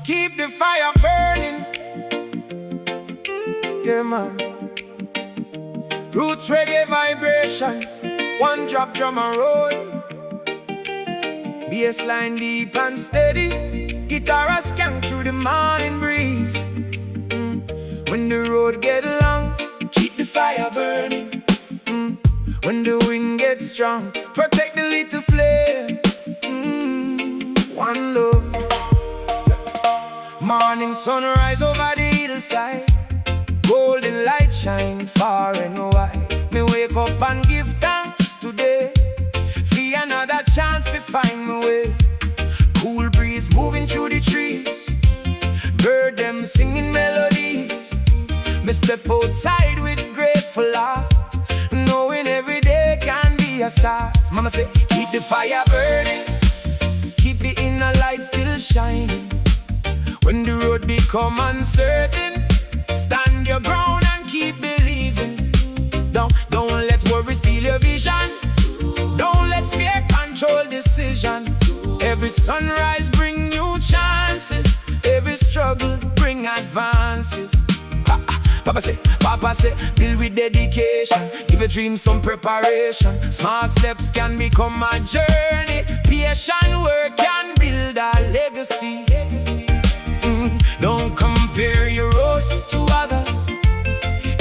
Keep the fire burning. Yeah, man. Roots reggae vibration. One drop drum and roll. Bassline deep and steady. Guitar a skank through the morning breeze. When the road get long, keep the fire burning. When the wind gets strong, protect the little flame. One love. Morning sunrise over the hillside. Golden light shine far and wide. Me wake up and give thanks today. For another chance to find my way. Cool breeze moving through the trees. Bird them singing melodies. Me step outside with grateful heart, knowing every day can be a start. Mama say, keep the fire burning. Keep the inner light still shining. When the road become uncertain, stand your ground and keep believing. Don't let worry steal your vision. Don't let fear control decision. Every sunrise bring new chances. Every struggle bring advances. Papa say, build with dedication. Give your dreams some preparation. Small steps can become a journey. Patient work can build a legacy. Don't compare your road to others.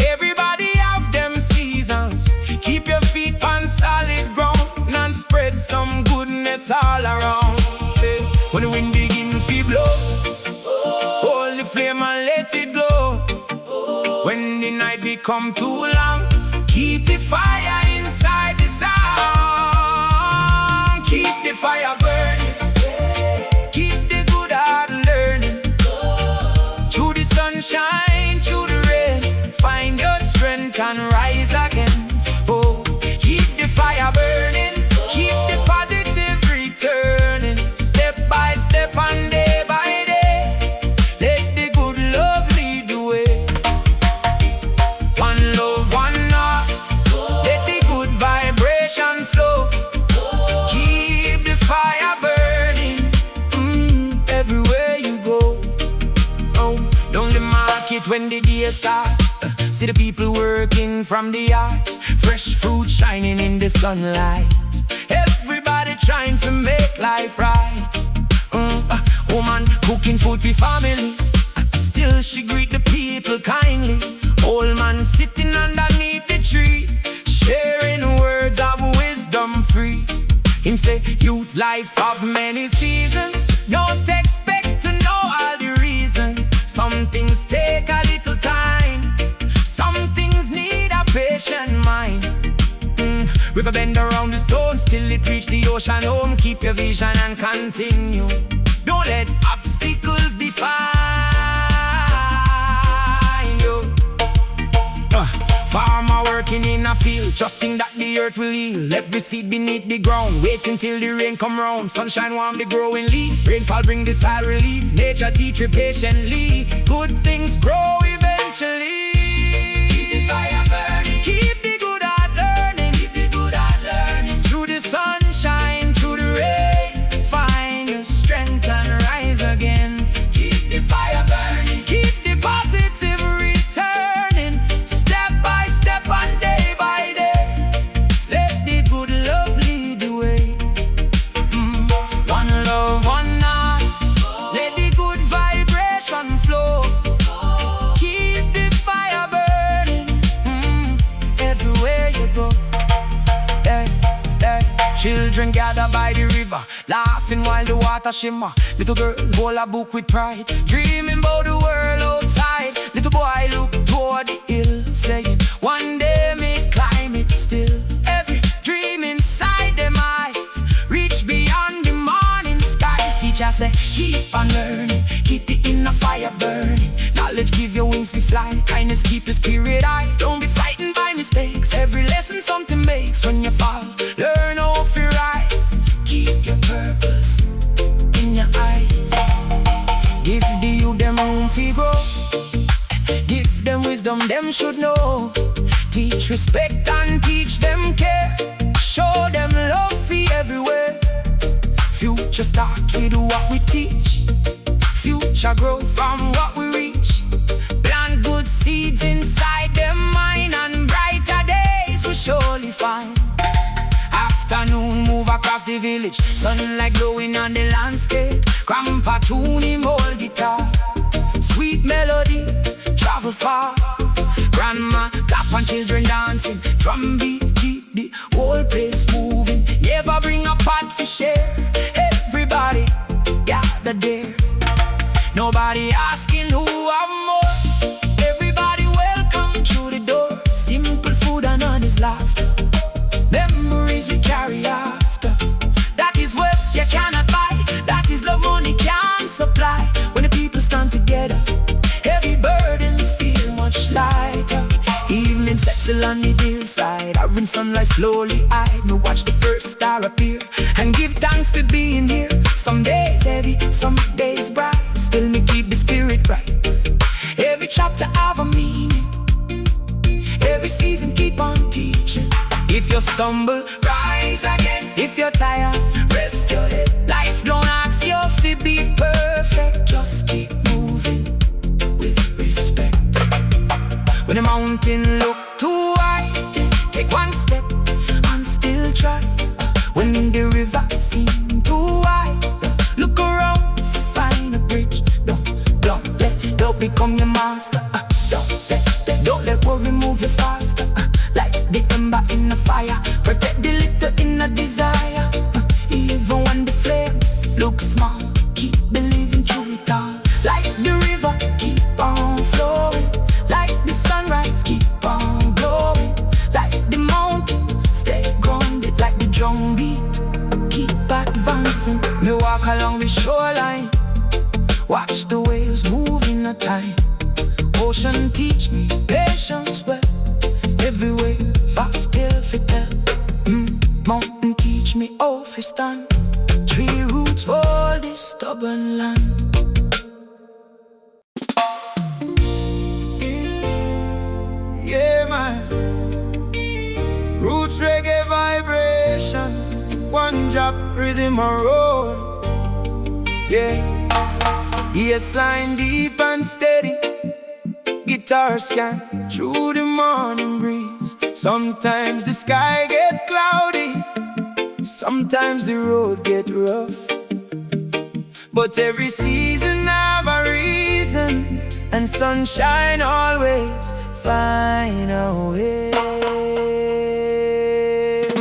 Everybody have them seasons. Keep your feet on solid ground and spread some goodness all around. When the wind begin to blow, hold the flame and let it glow. When the night become too long, keep the fire inside the song. Keep the fire burning. Keep the good heart learning. Through the sunshine, through the rain, find your strength and rise again. Oh, keep the fire burning. Keep the positive returning. Step by step and day by day, let the good love lead the way. One love, one heart, let the good vibration flow. Keep the fire burning, everywhere you go. Oh, down the market when the day start, see the people working from the yard. Fresh fruit shining in the sunlight. Everybody trying to make life right. Woman cooking food for family, still she greet the people kindly. Old man sitting underneath the tree, sharing words of wisdom free. Him say, youth life have many seasons. Don't expect to know all the reasons. Some things take a little time. Some things need a patient mind. River bend around the stone, still it reach the ocean home. Keep your vision and continue. Don't let obstacles define you. Farmer working in a field, trusting that the earth will heal. Every seed beneath the ground, waiting till the rain come round. Sunshine warm the growing leaf, rainfall bring the soil relief. Nature teach you patiently, good things grow eventually. Keep the fire burning. Keep the good heart learning. Keep the good heart learning. Through the sunshine, through the rain, find your strength and rise again. Keep the fire burning. Keep the positive returning. Step by step and day by day, let the good love lead the way. One love, one heart, let the good vibration flow. Keep the fire burning, everywhere you go. Children gather by the river, laughing while the water shimmer. Little girl hold a book with pride, dreaming about the world outside. Little boy look toward the hill, saying, one day me climb it still. Every dream inside them eyes reach beyond the morning skies. Teacher say, keep on learning, keep the inner fire burning. Knowledge give you wings to fly, kindness keep your spirit high. Don't be frightened by mistakes, every lesson something makes. When you fall, learn off your rise. Keep your purpose in your eyes. Give the youth them room to grow. Give them wisdom, them should know. Teach respect and teach them care. Show them love for everywhere. Future start with what we teach. Future shall grow from what we reach. Plant good seeds inside them mind, and brighter days we surely find. Afternoon move across the village, sunlight glowing on the landscape. Grandpa tune him old guitar, sweet melody travel far. Grandma clap and children dancing, drum beat keep the whole place moving. Never bring a pot for share, everybody gather there. Nobody asking who have more, everybody welcome through the door. Simple food and honest laughter, memories we carry after. That is wealth you cannot buy, that is love money can't supply. When the people stand together, heavy burdens feel much lighter. Evening settle on the hillside, orange sunlight slowly hide. Me watch the first star appear and give thanks for being here. Some days heavy, some days bright, still me keep the spirit right. Every chapter have a meaning, every season keep on teaching. If you stumble, rise again. If you're tired, rest your head. Life don't ask you to be perfect, just keep moving with respect. When the mountain look too high, take one step and still try. When the river seem too wide, look around, find a bridge. Don't become your master. Don't let worry move you faster. Like the ember in the fire, protect the little in a desire. Even when the flame looks small, keep believing through it all. Like the river, keep on flowing. Like the sunrise, keep on glowing. Like the mountain, stay grounded. Like the drum beat, keep advancing. Me walk along the shoreline, watch the waves move in a time. Ocean teach me patience well, every wave I've till fit tell. Mountain teach me how to stand, tree roots hold this stubborn land. Yeah man, roots reggae vibration, one drop rhythm and roll. Yeah, yes line deep and steady, guitar scan through the morning breeze. Sometimes the sky get cloudy, sometimes the road get rough, but every season have a reason, and sunshine always find a way.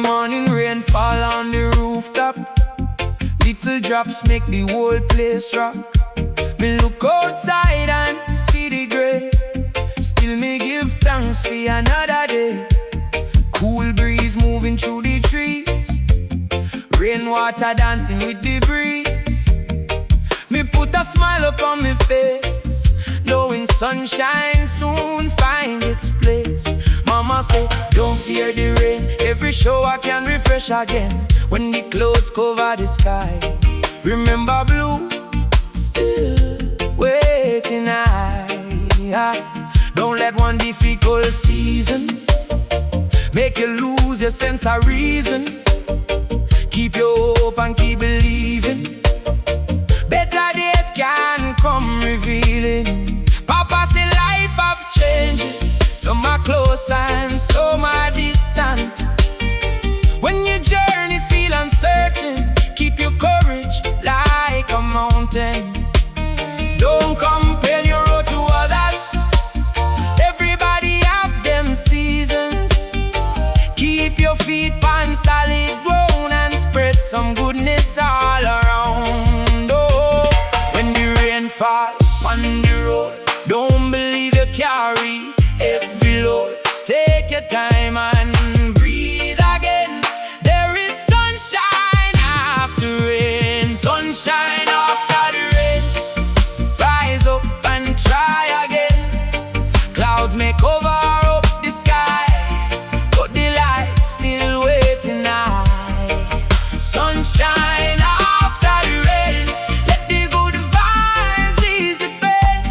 Morning rain fall on the rooftop, little drops make the whole place rock. Me look outside and see the gray, still me give thanks for another day. Cool breeze moving through the trees, rainwater dancing with the breeze. Me put a smile upon my face, knowing sunshine soon find its place. Mama say, don't fear the rain, every shower can refresh again. When the clouds cover the sky, remember blue, still waiting high. Don't let one difficult season make you lose your sense of reason. Keep your hope and keep believing, better days can come revealing. Papa say life have changes, some are close and some are distant. When your journey feel uncertain, keep your courage like a mountain. Don't compare your road to others, everybody have them seasons. Keep your feet on solid ground and spread some goodness all around. Oh, when the rain fall on the road, don't believe you carry every load. Take your time and breathe again. There is sunshine after rain, sunshine after the rain. Rise up and try again. Clouds may cover up the sky, but the light still waiting high. Sunshine after the rain, let the good vibes ease the pain.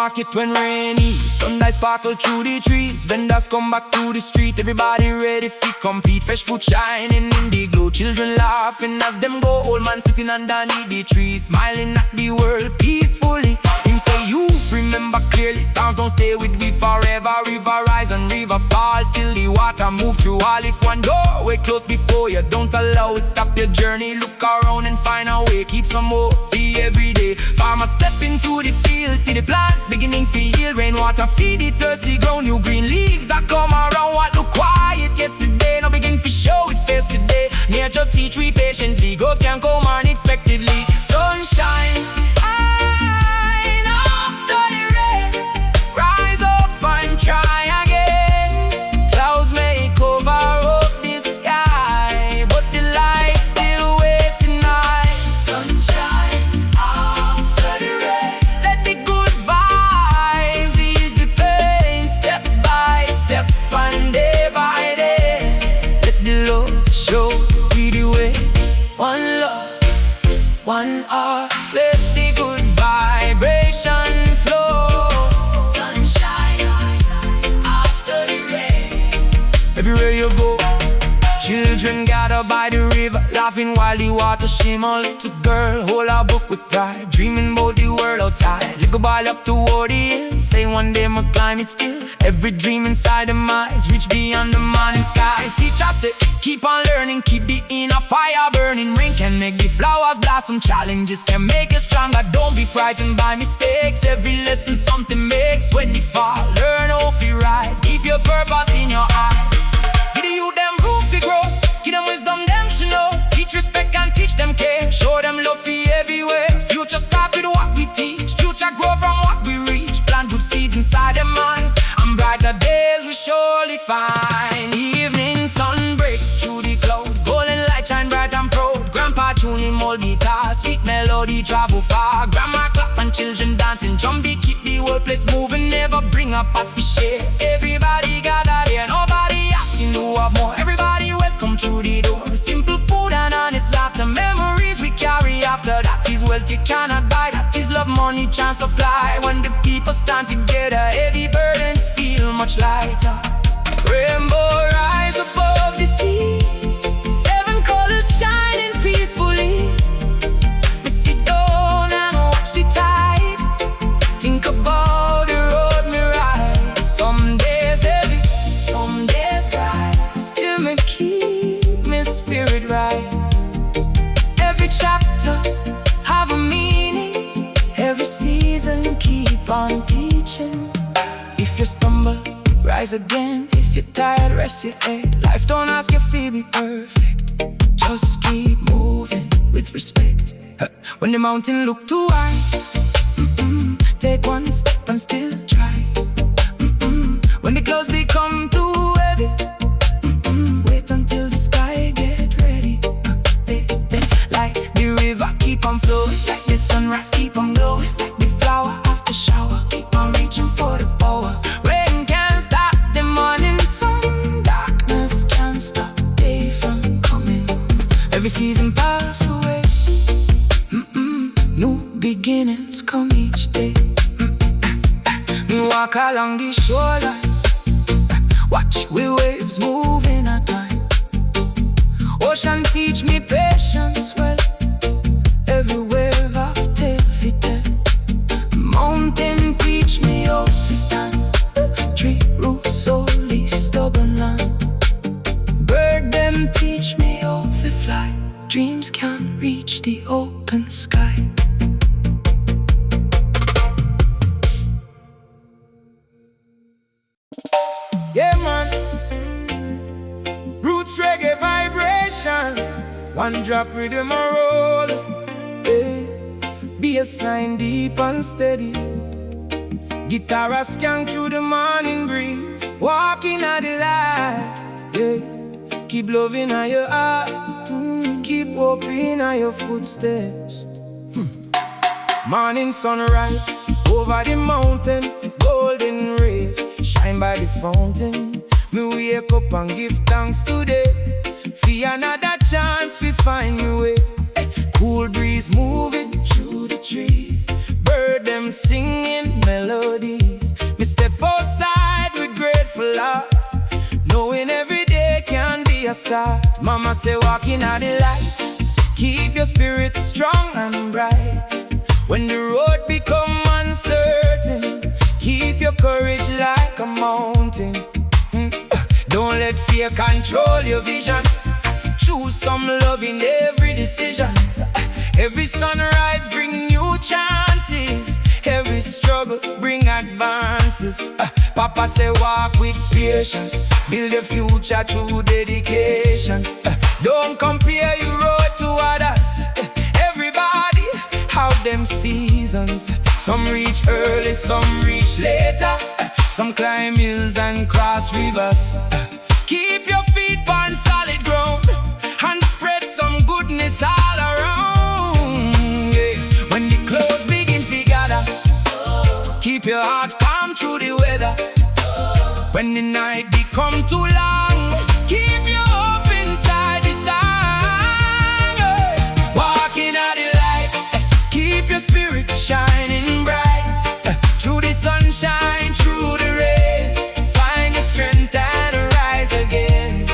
market when rainy. Sunlight sparkle through the trees. Vendors come back to the street. Everybody ready for compete. Fresh food shining in the glow. Children laughing as them go. Old man sitting underneath the tree, smiling at the world peacefully. Him say, you remember clearly, storms don't stay with we forever. River rise and river fall, still the water move through all. If one doorway close before you, don't allow it, stop your journey. Look around and find a way, keep some more for every day. Farmers step into the field, see the plants beginning to yield. Rainwater feed the thirsty ground, new green leaves that come around. What look quiet yesterday, now begin to show its face today. Nature teach we patiently, growth can come unexpectedly. Sunshine after the rain, rise up and try again. Clouds may cover up the sky, but the light still waiting high. Sunshine after the rain, let the good vibes ease the pain. Step by step and day by day, let the love show we the way. One love, one heart, let the good vibration flow. Sunshine after the rain, everywhere you go. Children gather by the river, laughing while the water shimmer. Little girl, hold her book with pride, dreaming about the world outside. Little boy up toward the hill, say one day I'ma climb it still. Every dream inside of my eyes reach beyond the morning skies. Teacher say, keep on learning, keep the inner fire burning. Rain can make the flowers blossom, challenges can make us stronger. Don't be frightened by mistakes, every lesson something makes. When you fall, learn how to rise, keep your purpose in your eyes. Give the youth them room to grow, give them wisdom them should know. Teach respect and teach them care, show them love for everywhere. Future start with what we teach, future grow from what we reach. Plant good seeds inside their mind, and brighter days we surely find. Evening sun break through the cloud, golden light shine bright and proud. Grandpa tuning old guitar, sweet melody travel far. Grandma clap and children dancing, drum beat keep the whole place moving. Never bring up what we share, everybody gather there, nobody asking who have more. Everybody welcome through the door, simple food and honest laughter. Memories we carry after, that is wealth you cannot buy. That is love, money, chance of fly. When the people stand together, heavy burdens feel much lighter. Rainbow rise above the sea, seven colors shining peacefully. We sit down and watch the tide, think about the road me ride. Some days heavy, some days bright, still me keep me spirit right. Every chapter have a meaning, every season keep on teaching. If you stumble, rise again. If you're tired, rest your head. Life don't ask you to be perfect, just keep moving with respect. When the mountain look too high, take one step and still try. When the clouds become too heavy, wait until the sky get ready. Like the river keep on flowing, like the sunrise keep on glowing, like the flower after shower keep on reaching for the power. Rain can't stop the morning sun, darkness can't stop day from coming. Every season pass away, new beginnings come each day. We walk along the shoreline, watch we waves move in a time. Ocean teach me patience well, every wave I've tale fi tell. Mountain teach me how to stand, tree roots solely stubborn land. Bird them teach me how to fly, dreams can't reach the open sky. Yeah man, roots reggae vibration, one drop rhythm a roll. Hey, bassline deep and steady, guitar a skank through the morning breeze. Walking at the light, yeah. Keep loving at your heart, keep walking at your footsteps. Morning sunrise over the mountain, golden rays shine by the fountain. Me wake up and give thanks today, for another chance we find me way. Cool breeze moving through the trees, bird them singing melody. start. Mama say walk in the light, keep your spirit strong and bright. When the road become uncertain, keep your courage like a mountain. Don't let fear control your vision. Choose some love in every decision. Every sunrise bring new chances. Every struggle bring advances. Papa say walk with patience, build a future through dedication. Don't compare your road to others. Everybody have them seasons. Some reach early, some reach later. Some climb hills and cross rivers. Keep your feet on solid ground and spread some goodness all around. Yeah. When the clouds begin to gather, keep your heart calm through the weather. When the night become too long, keep your hope inside the song. Yeah. Walking out the light, keep your spirit shining bright. Through the sunshine, through the rain, find the strength and rise again.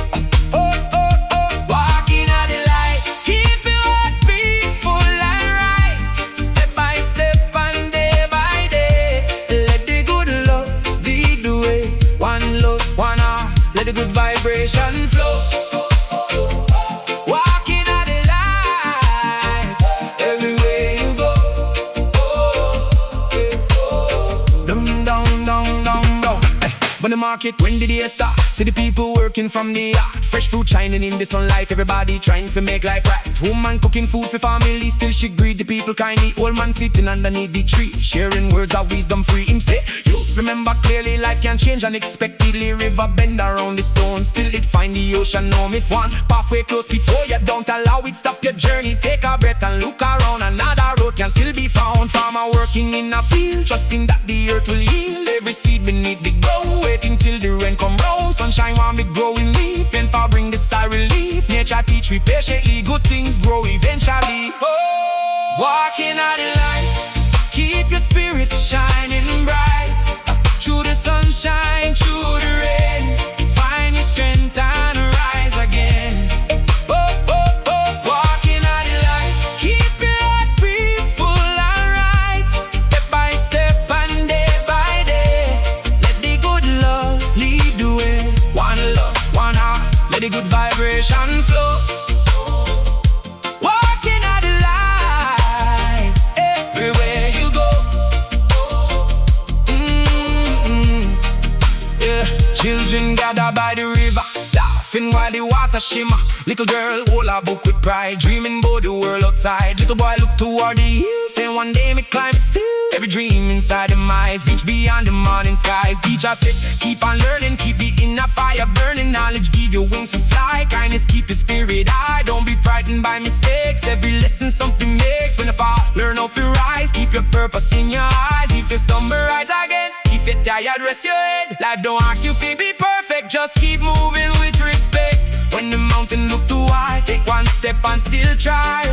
Walking out the light, keep your heart peaceful and right. Step by step and day by day, let the good love lead the way. One love, one heart, let the good vibration flow. Walking out the light, everywhere you go. Dum down, down, down, down. When the market, when the day start, see the people working from the yard. Fresh fruit shining in the sunlight, everybody trying to make life right. Woman cooking food for family, still she greet the people kindly. Old man sitting underneath the tree, sharing words of wisdom free. Him say, you remember clearly life can change unexpectedly. River bend around the stone, still it find the ocean home. If one pathway close before you, don't allow it stop your journey. Take a breath and look around, another road can still be found. Farmer working in a field, trusting that the earth will yield every seed beneath the ground. Waiting till the rain come round, sunshine warm the growing leaf, and for bring the sigh relief. Nature teach we patiently, good things grow eventually. Walking out the light, keep your spirit shining bright. Through the sunshine, through the rain, find your strength and rise again. Walking out the light, keep your heart peaceful and right. Step by step and day by day, let the good love lead the way. One love, one heart, let the good vibration flow. Walking out the light, everywhere you go. Yeah. Children gather by the river, laughing while the water shimmer. Little girl hold a book with pride, dreaming about the world outside. Little boy look toward the hills, saying one day me climb it still. Every dream inside them eyes reach beyond the morning skies. Teacher said, keep on learning, keep the inner fire burning. Knowledge give you wings to fly, kindness keep your spirit high. Don't be frightened by mistakes, every lesson something makes. When you fall, learn how to rise, keep your purpose in your eyes. If you stumble, rise again. If you're tired, rest your head. Life don't ask you to be perfect, just keep moving with respect. When the mountain look too high, take one step and still try.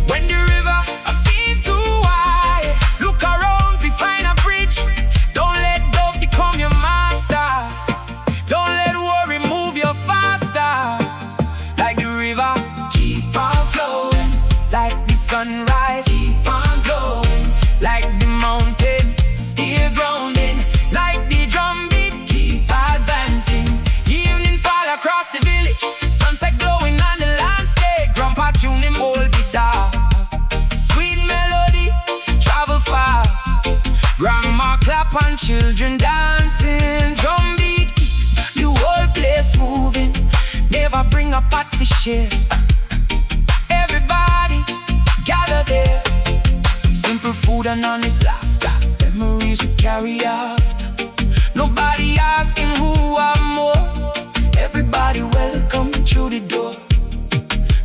When the river seem too wide, look around, we find a bridge. Don't let doubt become your master. Don't let worry move you faster. Like the river, keep on flowing. Like the sunrise, keep on glowing. Like the mountain, still grounding. Like the drum beat, keep advancing. Evening fall across the village, sunset glowing on the landscape. Grandpa tuning old guitar, sweet melody, travel far. Grandma clap and children dancing. Drum beat, the whole place moving. Never bring a pot for share. Everybody gather there. Simple food and honest laughter, memories we carry after. Nobody asking who are more. Everybody welcome through the door.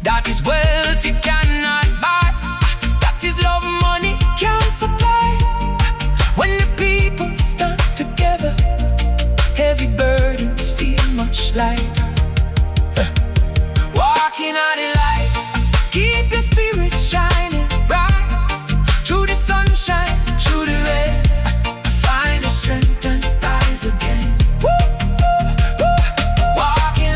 That is wealth you cannot buy. That is love money can't supply. When the people stand together, heavy burdens feel much lighter. Walking out the light, keep your spirit shining bright. Through the sunshine, through the rain, find the strength and rise again. Walking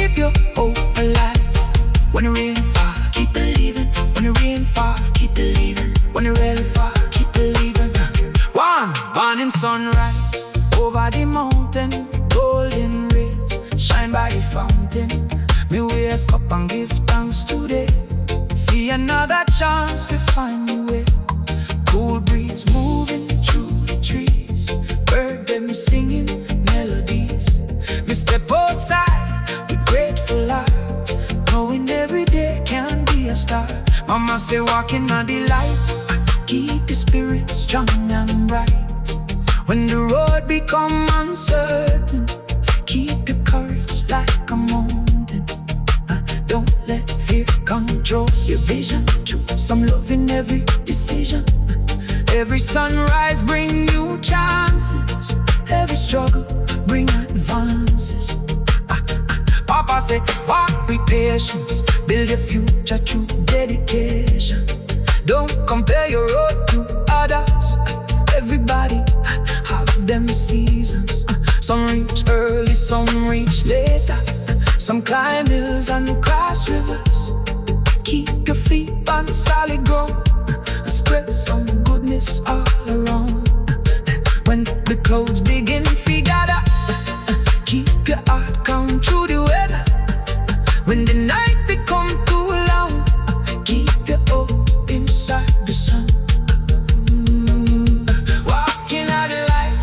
keep your hope alive. When the rain fall, keep believing. When the rain fall, keep believing. When the rain fall, keep believing. One morning sunrise over the mountain, golden rays shine by the fountain. Me wake up and give thanks today for another chance to find me way. Cool breeze moving through the trees, bird them singing melodies. Me step outside with grateful heart, knowing every day can be a start. Mama say walking on the light, keep your spirit strong and bright. When the road become uncertain, keep your courage like a mountain. Don't let fear control your vision. Choose some love in every decision. Every sunrise bring new chances. Every struggle bring advances. Papa say walk with patience, build your future through dedication. Don't compare your road to others. Everybody have them seasons. Some reach early, some reach later. Some climb hills and cross rivers. Keep your feet on solid ground and spread some goodness all around. When the clouds begin to gather, keep your heart calm through the weather. When the night become too long, keep your hope inside the sun. Walking out the light.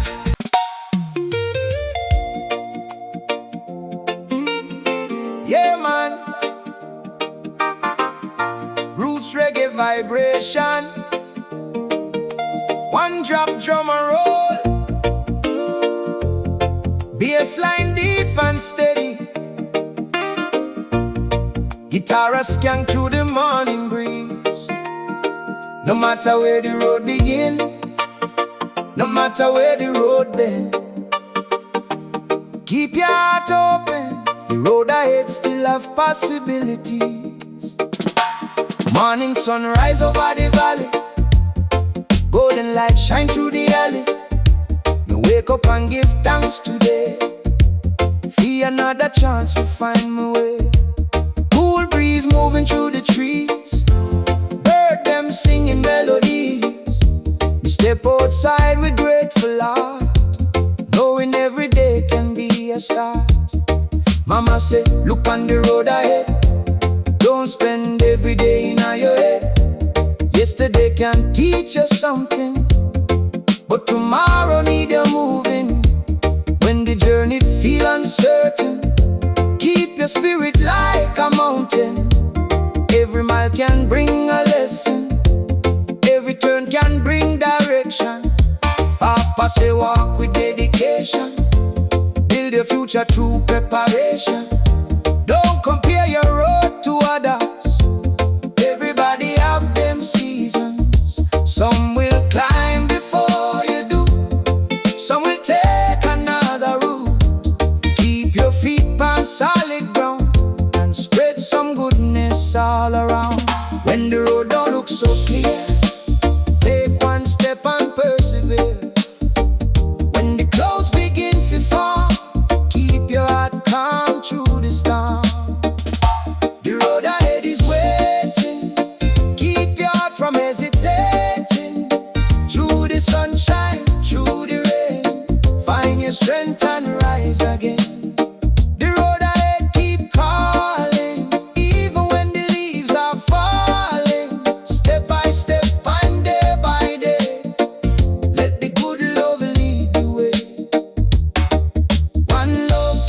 Yeah, man. Roots reggae vibration. One drop drum and roll. Bassline deep and steady. Guitar a skank through the morning breeze. No matter where the road begin, no matter where the road bend, keep your heart open. The road ahead still have possibilities. Morning sunrise over the valley, golden light shine through the alley. Me wake up and give thanks today for another chance to find my way. Cool breeze moving through the trees, bird them singing melodies. We step outside with grateful heart, knowing every day can be a start. Mama say, look on the road ahead. Don't spend every day in your head. Yesterday can teach you something, but tomorrow need you moving. When the journey feel uncertain, keep your spirit like a mountain. Every mile can bring a lesson, every turn can bring direction. Papa say walk with dedication, build your future through preparation. Don't compare your road to others. Everybody have them seasons. Some will climb before you do, some will take another route. Keep your feet on solid ground and spread some goodness all around. When the road don't look so clear, take one step and persevere. When the clouds begin to fall, keep your heart calm through the storm. The road ahead is waiting, keep your heart from hesitating. Through the sunshine, through the rain, find your strength and rise again. The road ahead keep calling, even when the leaves are falling. Step by step and day by day, let the good love lead the way. One love,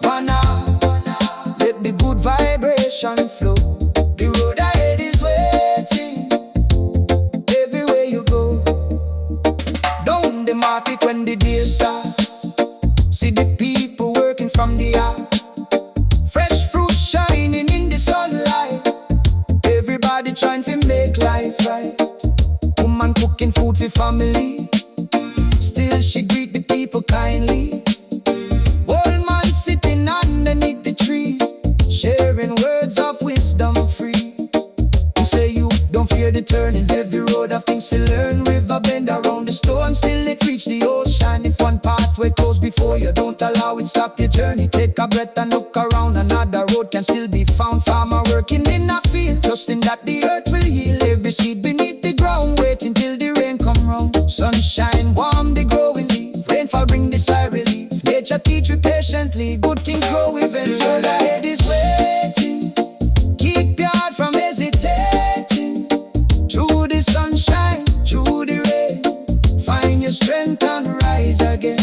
one heart, let the good vibration flow. The road ahead is waiting, everywhere you go. Down the market when the day starts, see the people working from the yard. Fresh fruit shining in the sunlight, everybody trying to make life right. Woman cooking food for family, still she greet the people kindly. Old man sitting underneath the tree, sharing words of wisdom free. You say you don't fear the turning, every road of things to learn. River bend around the stone, still it reach the ocean. If one pathway closed before you, don't allow it stop your journey. Take a breath and look around and the road can still be found. Farmer working in a field, trusting that the earth will yield every seed beneath the ground, waiting till the rain come round. Sunshine warm the growing leaf, rainfall bring the sigh relief. Nature teach we patiently, good things grow eventually. The road ahead is waiting, keep your heart from hesitating. Through the sunshine, through the rain, find your strength and rise again.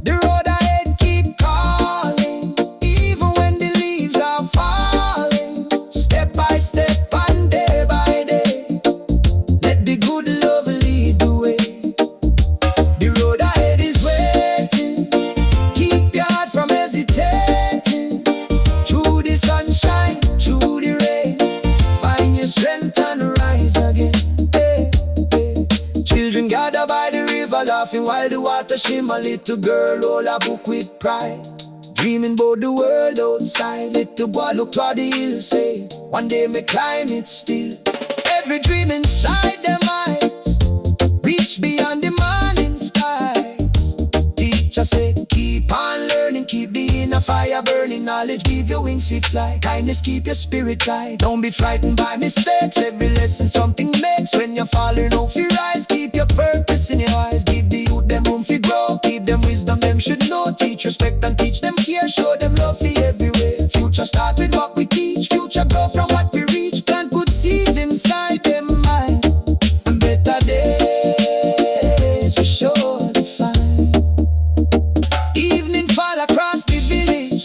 The road ahead keep calling, even when the leaves are falling. Step by step and day by day, let the good love lead the way. The road ahead is waiting, keep your heart from hesitating. Through the sunshine, through the rain, find your strength and rise again. Hey, hey. Children gather by the river, laughing while the water shimmer. Little girl hold a book with pride, dreaming about the world outside. Little boy look toward the hill, say, one day me climb it still. Every dream inside them eyes reach beyond the morning skies. Teacher say, keep on learning, keep the inner fire burning. Knowledge give you wings, we fly. Kindness keep your spirit high. Don't be frightened by mistakes, every lesson something makes. When you're falling off your rise, keep your purpose in your eyes. Give the youth them room to grow, keep them wisdom them should know. Teach respect and teach them care, show them love for everywhere. Future start with what we teach, future grow from what we reach. Plant good seeds inside them mind, and better days we sure to find. Evening fall across the village,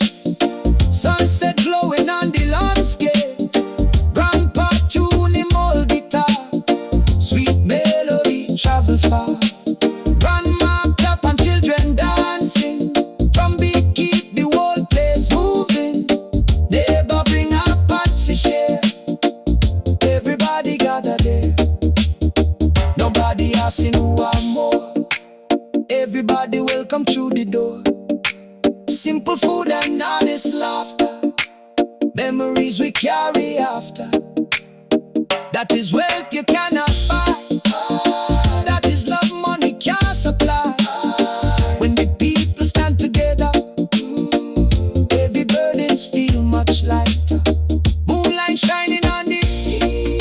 sunset glowing on the landscape. Grandpa tune him old guitar, sweet melody travel far. Grandma clap and children dancing, drumbeat keep the whole place moving. Neighbor bring a pot for share, everybody gather there. Nobody asking who want more, everybody welcome through the door. Simple food and honest laughter, memories we carry after. That is wealth you cannot buy, that is love money can't supply. When the people stand together, heavy burdens feel much lighter. Moonlight shining on the sea,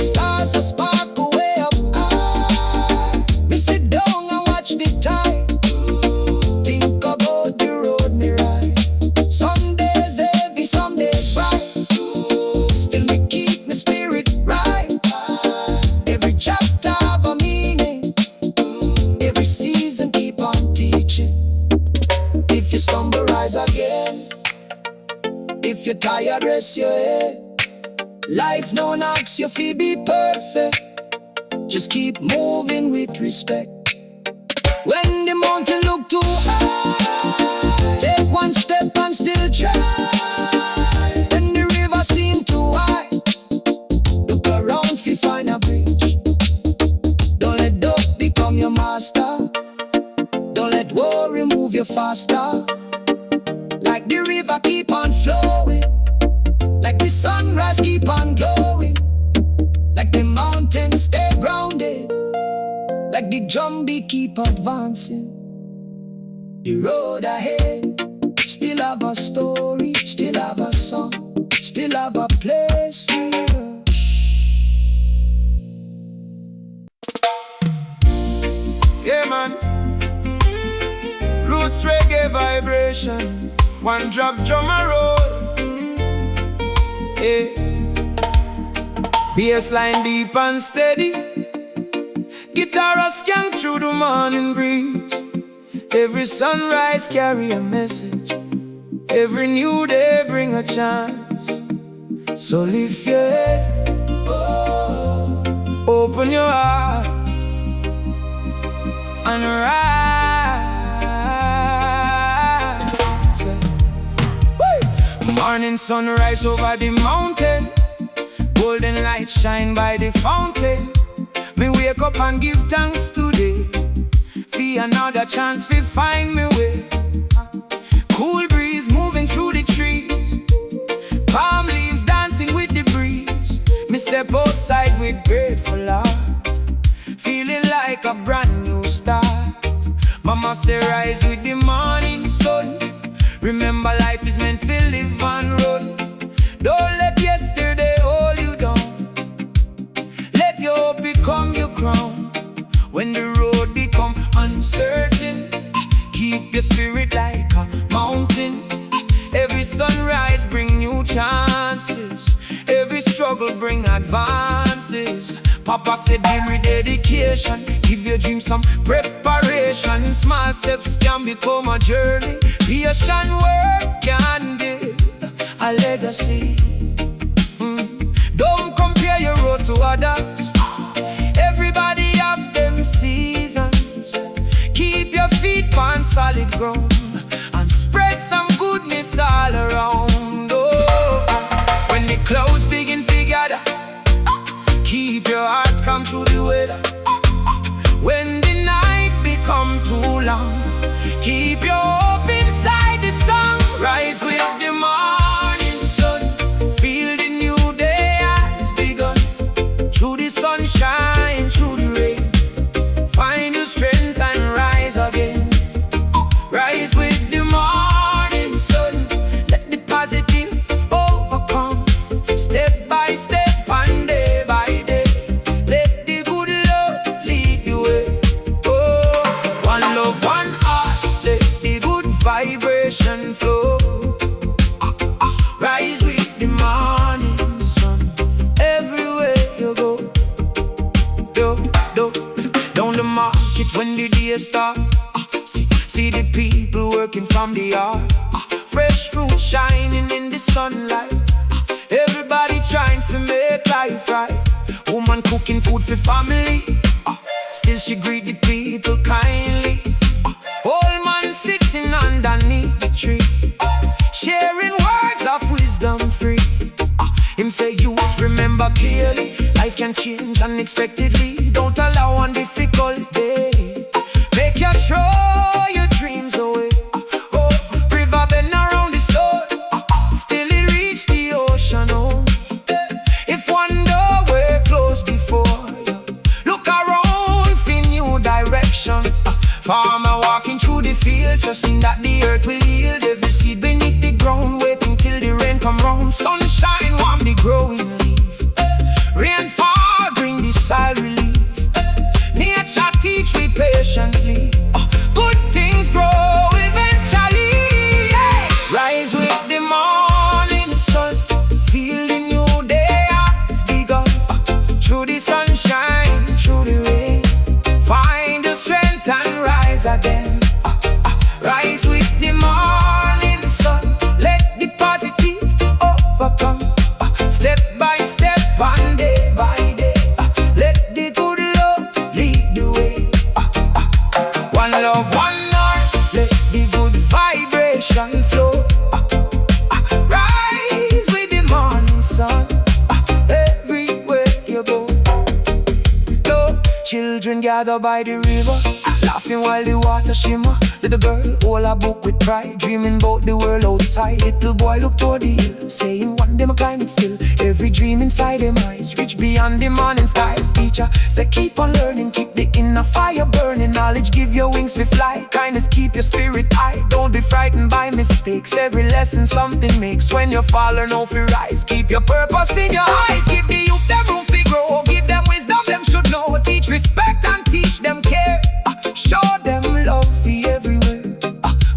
stars a sparkle way up high. Me sit down and watch the tide, think about the road me ride. Some days heavy, some days bright, still me keep my spirit right. Every chapter have a meaning, every season keep on teaching. If you stumble, rise again. If you're tired, rest your head. Life no knocks you fi be perfect, just keep moving with respect. When the mountain look too high, take one step and still try. When the river seem too high, look around fi find a bridge. Don't let doubt become your master, don't let worry move you faster. Like the river keep on flowing, like the sunrise keep on glowing, like the mountains stay grounded, like the drumbeat keep advancing. The road ahead still have a story, still have a song, still have a place for you. Yeah man, roots reggae vibration, one drop drum a roll. Hey, bassline deep and steady, guitar a skank through the morning breeze. Every sunrise carry a message, every new day bring a chance. So lift your head, open your heart and rise. Morning sunrise over the mountain, golden light shine by the fountain. Me wake up and give thanks today, for another chance to find me way. Cool breeze moving through the trees, palm leaves dancing with the breeze. Me step outside with grateful heart, feeling like a brand new start. Mama say rise with the morning sun, remember life is meant to live on bring advances. Papa said deal with dedication, give your dream some preparation. Small steps can become a journey. Patient work can build a legacy. Don't compare your road to others. Everybody have them seasons. Keep your feet on solid ground and spread some goodness all around. Oh, when the clouds begin to gather, keep your heart calm through the weather. When the night become too long, keep your hope inside the sun. Rise with the morning sun, feel the new day has begun. Through the sunshine, through the rain, find your strength and rise again. Rise with the morning sun, let the positive overcome. Step by step and day by day, let the good love lead the way. Oh, one love, one heart, let the good vibration flow. Rise with the morning sun, everywhere you go. Down the market when the day start, see the people working from the yard. Fresh fruit shining in the sunlight. Everybody trying to make life right. Woman cooking food for family, still she greet the people kindly. Old man sitting underneath the tree, sharing words of wisdom free. Him say youth remember clearly, life can change unexpectedly. Don't allow one difficult day make you throw your dreams away. Oh, river bend around the stone, still it reach the ocean home. If one doorway closed before you, look around for new direction. Farmer walking through the field, trusting that the earth will yield every seed beneath the ground, waiting till the rain come round. Sunshine warm the growing leaf, rainfall bring the soil relief. Nature teach we patiently, good things grow eventually. Rise with the morning sun, feel the new day has begun. Through the sunshine, through the rain, find the strength and rise again. Rise with the morning sun, let the positive overcome. Step by step and day by day, let the good love lead the way. One love, one heart, let the good vibration flow. Rise with the morning sun, everywhere you go. Children gather by the river, laughing while the water shimmer. Little girl hold a book with pride, dreaming about the world outside. Little boy look toward the hill, saying one day I climb it still. Every dream inside them eyes reach beyond the morning skies. Teacher say keep on learning, keep the inner fire burning. Knowledge give your wings to fly, kindness keep your spirit high. Don't be frightened by mistakes, every lesson something makes. When you fall learn how to rise, keep your purpose in your eyes. Give the youth them room to grow, give them wisdom them should know. Teach respect and teach them care, show them love for everywhere.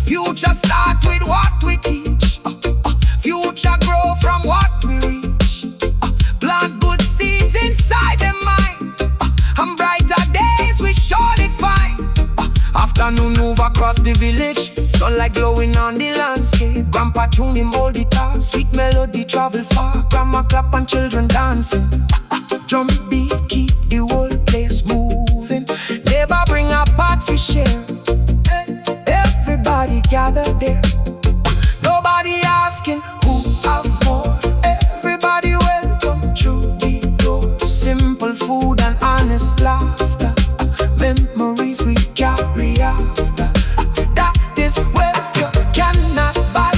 Future start with what we teach, future grow from what we reach. Plant good seeds inside them mind, and brighter days we surely find. Afternoon move across the village, sunlight glowing on the landscape. Grandpa tune him all the time, sweet melody travel far. Grandma clap and children dancing, drum beat keep the whole place moving. Neighbor bring a pot for share, everybody gather there. Nobody asking who have more, everybody welcome through the door. Simple food and honest laughter, memories we carry after. That is wealth you cannot buy,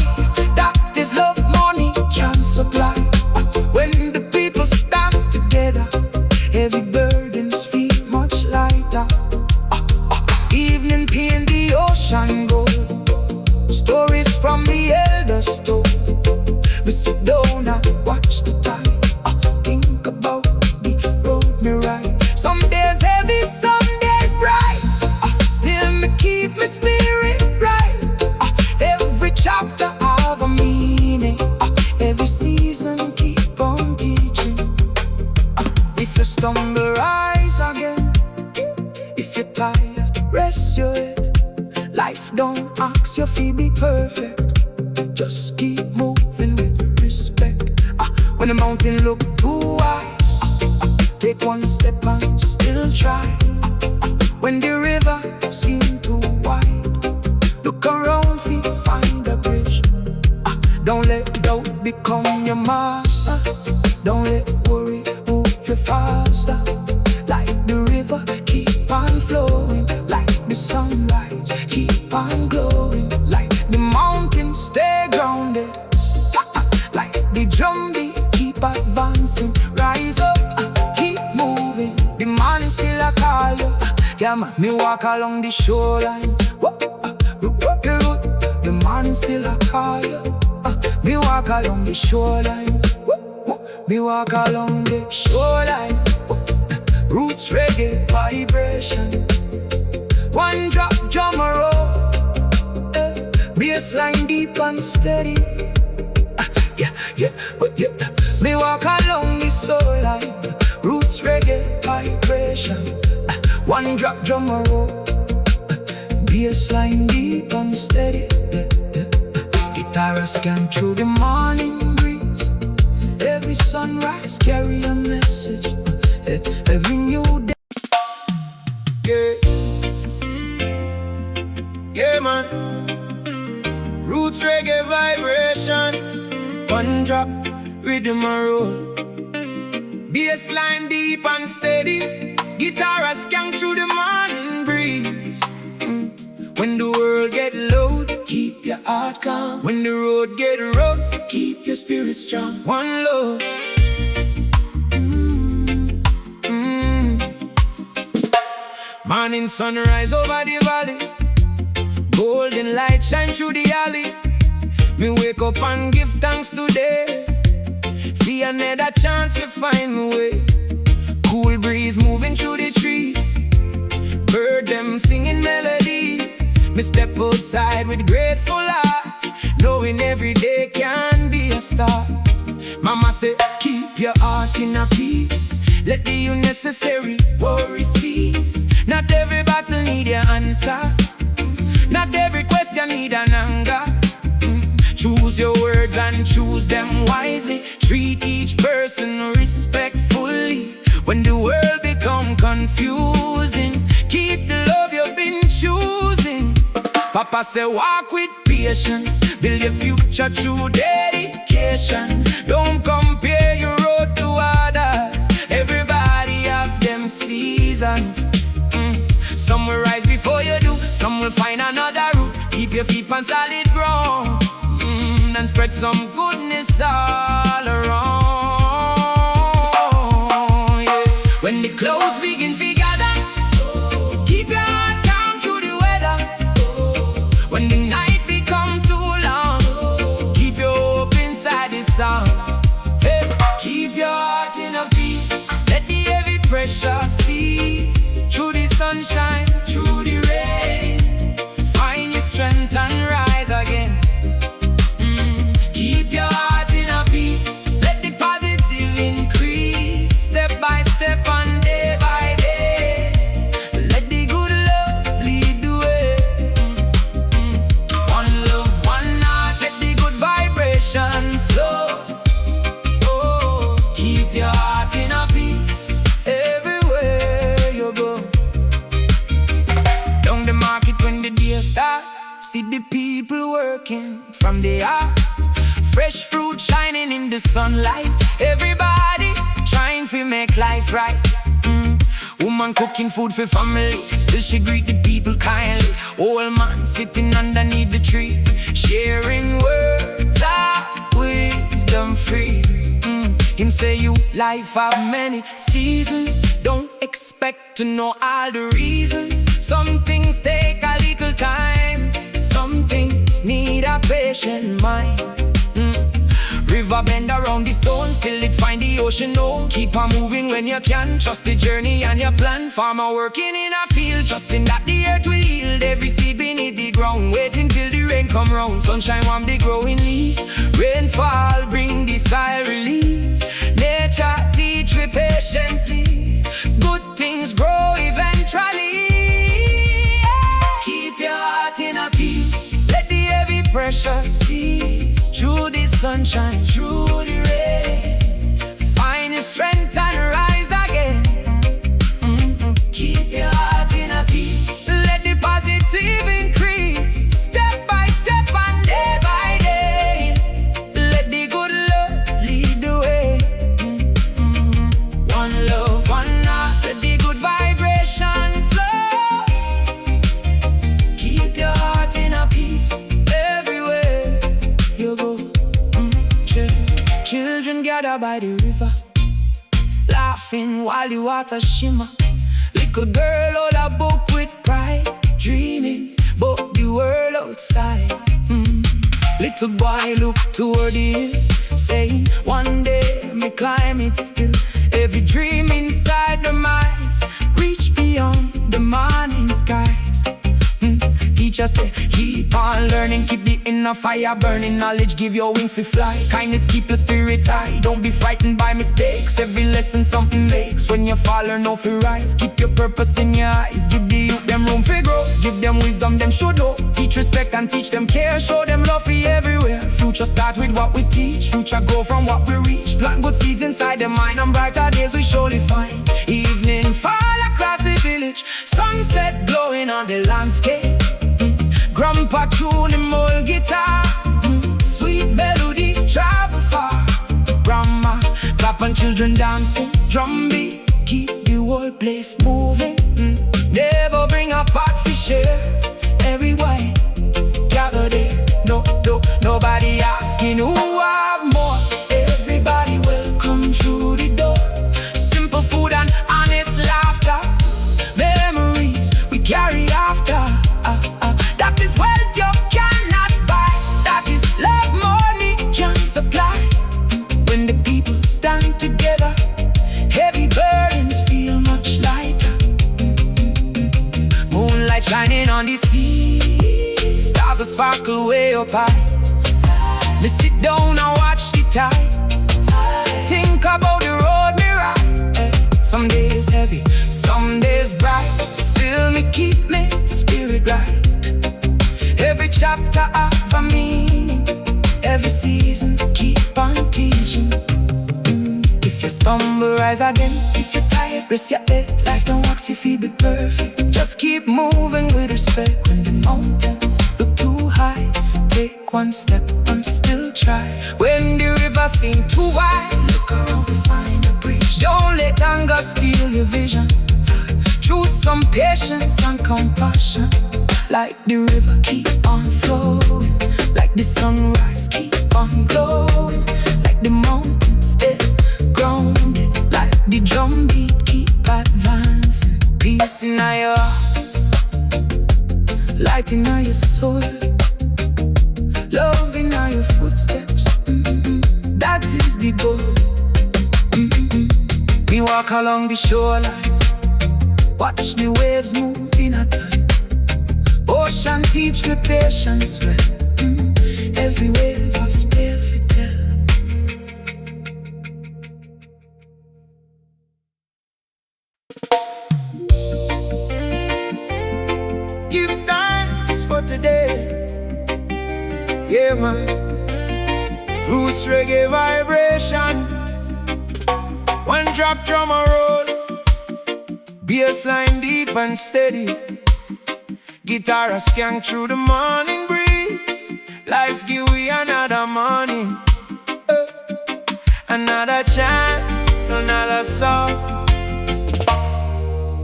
that is love money can supply. When the people stand together, heavy burdens feel much lighter. Evening paint the ocean gold, stories from the elders told. We sit down and watch the tide, think about the road me ride. Some days heavy, some days bright, still me keep my spirit right. Every chapter have a meaning, every season keep on teaching. perfect. Just keep moving with respect. When the mountain look too high, take one step and still try. When the river seem too wide, look around, find a bridge. Don't let doubt become your master. Don't let worry move you faster. Like the river, keep on flowing. Like the sunrise, keep on glowing. Like the mountain, stay grounded. Like the drum beat, keep advancing. Rise up, keep moving. The morning still a call you. Yeah man, me walk along the shoreline. The morning still a call you. Me walk along the shoreline. Me walk along the shoreline. Roots reggae vibration. One drop drum a roll. Bassline deep and steady. Me walk along the soul line. Roots reggae vibration. One drop drum a roll. Bassline deep and steady. Guitar scan through the morning breeze. Every sunrise carry a message. Every new day. Yeah man. Roots reggae vibration. One drop rhythm a roll. Bassline deep and steady. Guitar scan through the morning breeze. When the world get low, keep your heart calm. When the road get rough, keep your spirit strong. One love. Morning sunrise over the valley. Golden light shine through the alley. Me wake up and give thanks today. For another chance to find my way. Cool breeze moving through the trees. Bird them singing melodies. Me step outside with grateful heart, knowing every day can be a start. Mama say, keep your heart in a peace. Let the unnecessary worry cease. Not every battle need your answer. Not every question need an anger. Choose your words and choose them wisely. Treat each person respectfully. When the world become confusing, keep the love you've been choosing. Papa say walk with patience. Build your future through dedication. Don't compare your road to others. Everybody have them seasons. Some will rise before you do. Some will find another route. Keep your feet on solid ground. And spread some goodness all around. When the clouds begin to gather, keep your heart calm through the weather. When the night become too long, keep your hope inside the song. Hey, keep your heart in a peace. Let the heavy pressure cease. Through the sunshine, through the rain, find your strength and rise again. Keep your heart in a peace. Let the positive increase. Step by step and day by day. Let the good love lead the way. One love, one heart. Let the good vibration flow. Oh, keep your heart in a peace. Everywhere you go. Down the market when the day start, see the people working from the heart. Fresh fruit shining in the sunlight. Everybody trying to make life right. Woman cooking food for family. Still she greet the people kindly. Old man sitting underneath the tree, sharing words of wisdom free. Him say you life have many seasons. Don't expect to know all the reasons. Some things take a little time. Some things need a patient mind. River bend around the stone, still it find the ocean home. Keep on moving when you can, trust the journey and your plan. Farmer working in a field, trusting that the earth will yield every seed beneath the ground. Waiting till the rain come round, sunshine warm the growing leaf. Rainfall bring the soil relief. Nature teach we patiently. Good things grow eventually. Keep your heart in a peace. Let the heavy sunshine through the rain. Find your strength and rise again. Keep your heart in a peace. Let the positive increase. Step by step and day by day. Let the good love lead the way. One love, one heart. Let the good vibration flow. Keep your heart in a peace. Everywhere you go. Children gather by the river, laughing while the water shimmer. Little girl hold a book with pride, dreaming about the world outside. Little boy look toward the hill, saying, one day me climb it still. Every dream inside their minds reach beyond the morning skies. Teacher say, keep on learning, keep the inner fire burning. Knowledge give your wings to fly. Kindness keep your spirit high. Don't be frightened by mistakes. Every lesson something makes. When you fall or no fear rise. Keep your purpose in your eyes. Give the youth them room for grow. Give them wisdom them should know. Teach respect and teach them care. Show them love for everywhere. Future start with what we teach. Future grow from what we reach. Plant good seeds inside the mind, and brighter days we surely find. Evening fall across the village. Sunset glowing on the landscape. Grandpa tuning old guitar. Sweet melody travel far. Grandma clapping, children dancing. Drum beat keep the whole place moving. Never bring a pot for share. Everyone gather there. Nobody asking who have more. Everybody welcome through the door. Simple food and honest laughter. Memories we carry after. That is wealth you cannot buy. That is love money can supply. When the people stand together, heavy burdens feel much lighter. Moonlight shining on the sea. Stars a sparkle way up high. Me sit down and watch the tide. Think about the road me ride. Some days heavy, some days bright. Still me keep me spirit right. Every chapter have a meaning. Every season keep on teaching. If you stumble, rise again. If you're tired, rest your head. Life don't work, you feel be perfect. Just keep moving with respect. When the mountain look too high, take one step and still try. When the river seem too wide, look around to find a bridge. Don't let anger steal your vision. Choose some patience and compassion. Like the river keep on flowing. Like the sunrise keep on glowing. Like the mountains stay grounded. Like the drum beat keep advancing. Peace in your heart, light in your soul, love in your footsteps. That is the goal. We walk along the shoreline, watch the waves move in a time. Ocean teach me patience well. Every wave of tale for tell. Give thanks for today. Yeah man. Roots reggae vibration. One drop drum a roll. Bassline deep and steady. Guitar a skank through the morning breeze. Life give we another morning, another chance, another song.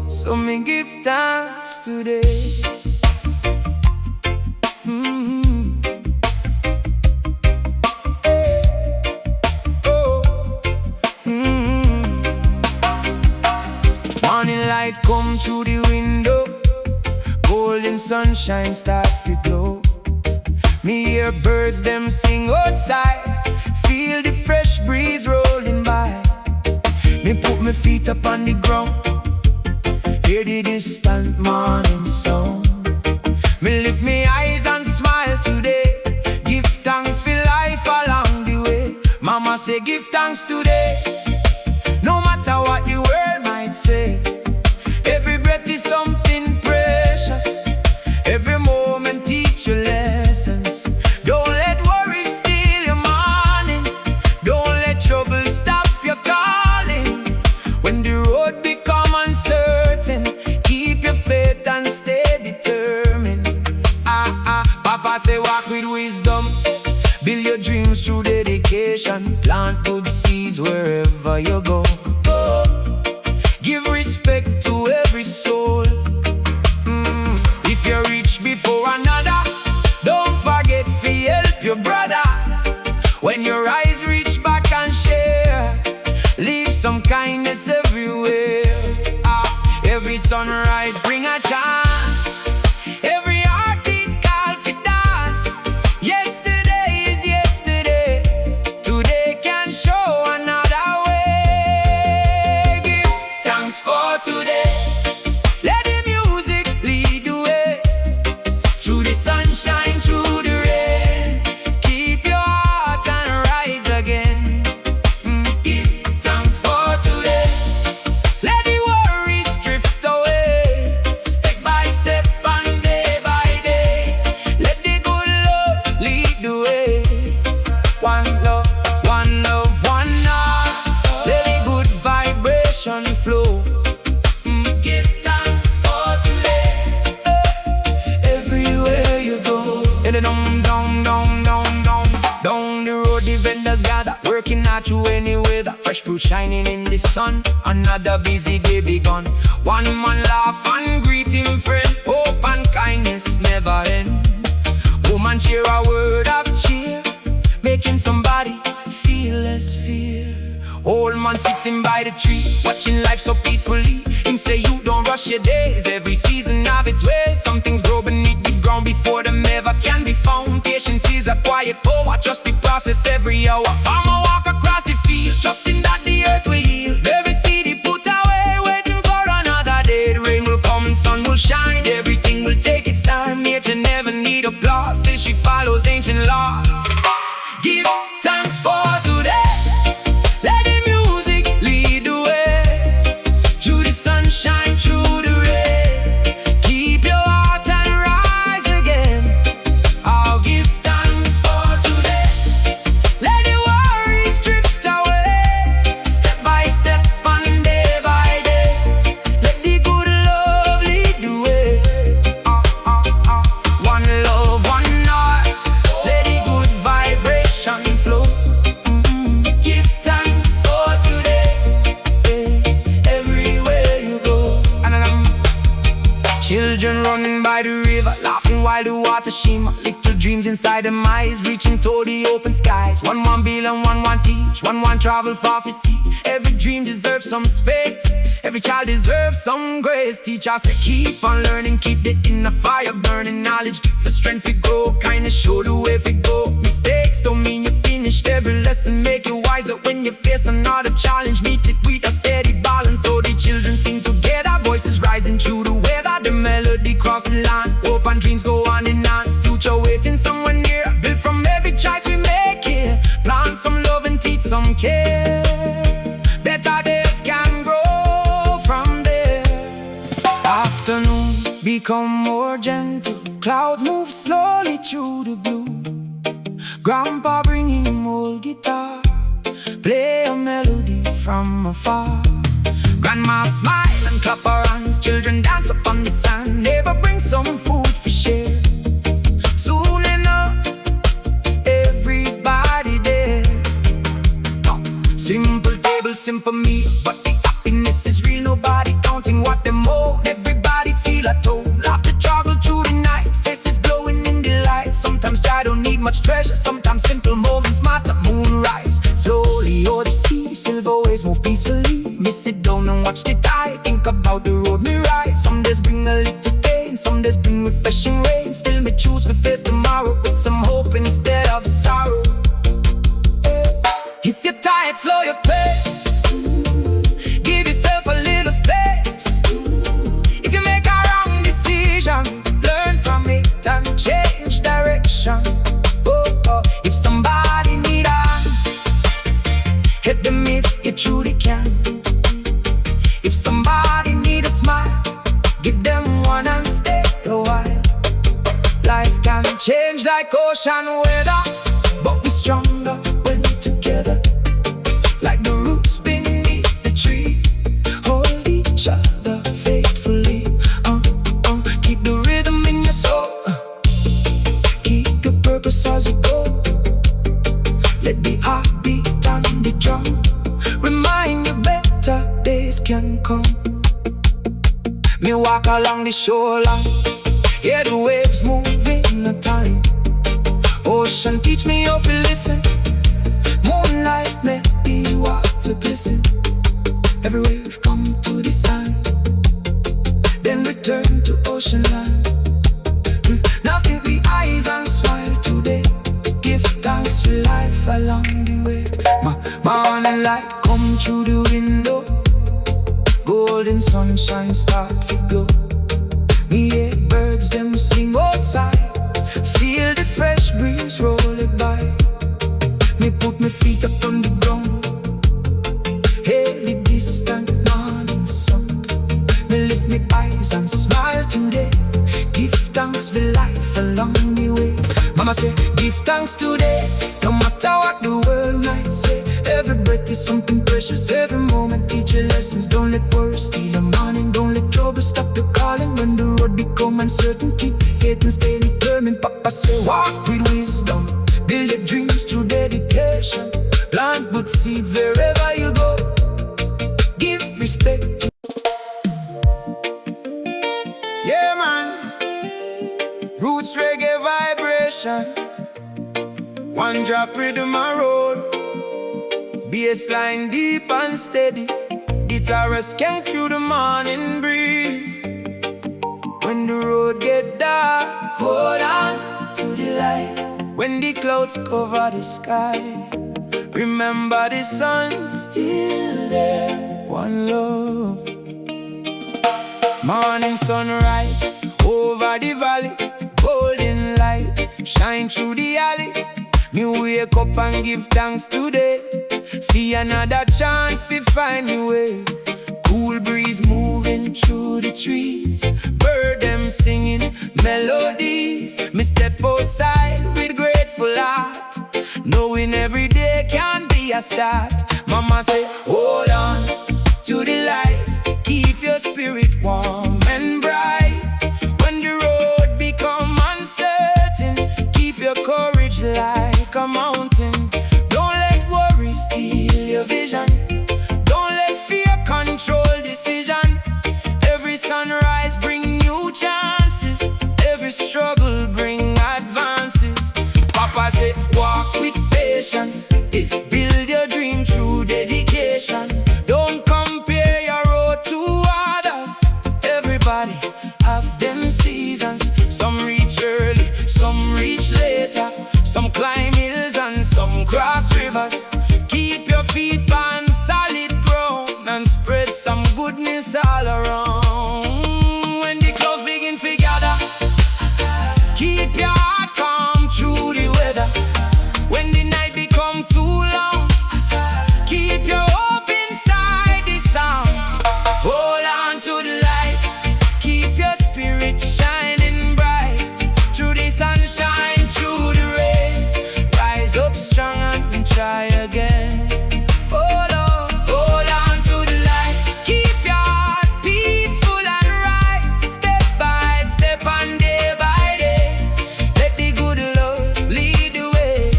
So me give thanks today. Morning light come through the window. Golden sunshine start to glow. Me hear birds them sing outside. Feel the fresh breeze rolling by. Me put my feet up on the ground. Hear the distant morning sound. Me lift me eyes and smile today. Give thanks for life along the way. Mama say give thanks today. No matter what the world might say. Every breath is something precious. Every moment teach you lessons. Don't let worry steal your mind. inspiration. Plant good seeds wherever you go. Give respect to every soul. If you're rich before another, don't forget to help your brother. When your eyes reach back and share, leave some kindness everywhere. Every sunrise bring a chance. Every heartbeat call for dance. Yesterday is yesterday. Today can show another way. Give thanks for today. Let the music lead the way. Through the sunshine, through the rain. Keep your heart and rise again. Give thanks for today. Let the worries drift away. Step by step and day by day. Let the good love lead the way. One love, one love, one heart. Let the good vibration flow. Give thanks for today. Everywhere you go. And then down the road the vendors gather, working out through any weather. Fresh fruit shining in the sun. Another busy day begun. One man laugh and greet him friend. Hope and kindness never end. Woman share a word of cheer, making somebody feel less fear. Old man sitting by the tree, watching life so peacefully. Him say you don't rush your days, every season have its way. Some things grow beneath the ground before them ever can be found. Patience is a quiet power, trust the process every hour. Farmer walk across the field, trusting that the earth will heal. Every seed he put away, waiting for another day. The rain will come and sun will shine, everything will take its time. Nature never need applause, till she follows ancient laws. Give thanks for today. Let the music lead the way. Through the sunshine, through the rain. Keep your heart and rise again. I'll give thanks for today. Let the worries drift away. Step by step and day by day. Let the good love lead the way. One love, one heart. Let the good vibration flow. Give thanks for today. Everywhere you go. Children running by the river, laughing while the water shimmer. Little dreams inside them eyes, reaching toward the open skies. One build and one teach, one travel far to see. Every dream deserves some space, every child deserves some grace. Teach us to keep on learning, keep the inner fire burning. Knowledge give the strength to grow, kindness show the way to go. Mistakes don't mean you finished, every lesson make you wiser. When you face another challenge, meet it with a steady balance. So the children sing together, voices rising through the weather. The melody cross the line, hope and dreams go on and on. Future waiting somewhere near, built from every choice we make here. Plant some love and teach some care. Better days can grow from there. Afternoon become more gentle, clouds move slowly through the blue. Grandpa bring him old guitar, play a melody from afar. Grandma smile and clap her hands, children dance upon the sand. Neighbor bring some food for share. Soon enough, everybody there. Simple table, simple meal, but the happiness is real. Nobody counting what them owe. Everybody feel at home, laughter joggle through the night. Faces glowing in the light. Sometimes joy don't need much treasure, sometimes simple moments matter. Moonrise, slowly o'er the sea, silver waves move peacefully. Me sit down and watch the tide, think about the road me ride. Some days bring a little pain, some days bring refreshing rain. Still me choose to face tomorrow with some hope instead of sorrow. If you're tired, slow your pace. Give yourself a little space. If you make a wrong decision, learn from it and change direction. If somebody need a hand, hit them if you truly can. If somebody need a smile, give them one and stay a while. Life can change like ocean weather, but we're stronger when together. Like the roots beneath the tree, hold each other faithfully. Keep the rhythm in your soul, keep your purpose as you go. Let the heart beat on the drum. Remind you better days can come. Me walk along the shoreline, hear the waves moving in the time. Ocean teach me how to listen. Moonlight make the water glisten. Every wave come to the sand, then return to ocean land. Nothing the eyes and smile today. Give thanks for life along the way. Morning light come through the window. Golden sunshine start to glow. Me hear birds them sing outside. Feel the fresh breeze roll it by. Me put my feet up on the ground. Hail the distant morning sun. Me lift my eyes and smile today. Give thanks for life along the way. Mama say, give thanks today, no matter what the world might say. Every breath is something precious, every moment teach you lessons. Don't let worry steal the morning, don't let trouble stop your calling. When the road become uncertain, keep hating, stay determined. Papa say, walk with wisdom, build your dreams through dedication. Plant good seed wherever you go. Give respect to yeah man, roots reggae vibration. One drop rhythm and roll. Bassline deep and steady. Guitarist skank through the morning breeze. When the road get dark, hold on to the light. When the clouds cover the sky, remember the sun's still there. One love. Morning sunrise over the valley, golden light shine through the alley. Me wake up and give thanks today. For another chance to find me way. Cool breeze moving through the trees. Bird them singing melodies. Me step outside with grateful heart, knowing every day can be a start. Mama say, hold on to the light. Keep your spirit warm and bright. When the road become uncertain, keep your courage like a mountain. Don't let worry steal your vision. Don't let fear control decision. Every sunrise bring new chances. Every struggle bring advances. Papa say, walk with patience. Build your dream through dedication. Don't compare your road to others. Everybody have them seasons. Some reach early, some reach later. Some climb hills and some cross rivers. Keep your feet on solid ground and spread some goodness all around. When the clouds begin to gather, keep your heart calm through the weather. When the night become too long, keep your hope inside the sound. Hold on to the light, keep your spirit shining bright. Through the sunshine, through the rain, rise up strong and try again. Hold on to the light. Keep your heart peaceful and right. Step by step and day by day, let the good Lord lead the way.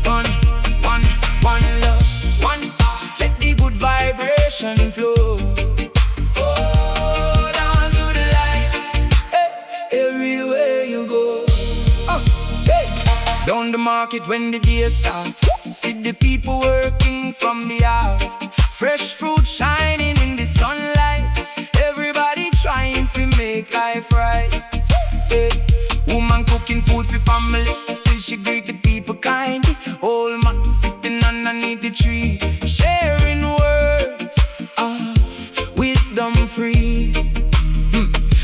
One love, one heart. Let the good vibration flow. Hold on to the light, everywhere you go. Down the market when the day start, see the people working from the heart. Fresh fruit shining in the sunlight. Everybody trying to make life right. Hey. Woman cooking food for family, still she greet the people kindly. Old man sitting underneath the tree, sharing words of wisdom free.